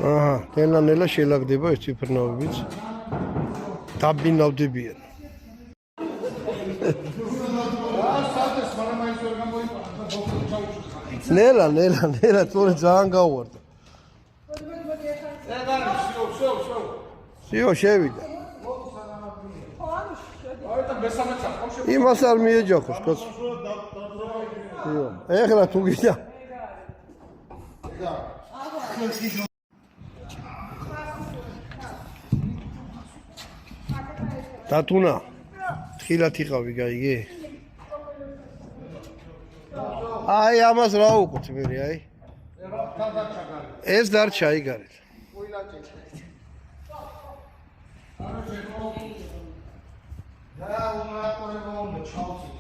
აჰა, დენანელა შელაგდება ეს ციფრნავებიც. დაბინავდებიან. ნელა, თორე ძალიან გავუვარდა. სიო შევიდა. იმას არ მიეჯახოს, კაც. სიო, ეხლა თუ გიდა. დათუნა, ხილად იყავი, გაიგე? აი, ამას რა უყურთ მე, აი. ეს დარჩა იგარეთ. და უმრავლესობა უნდა ჩავწვით.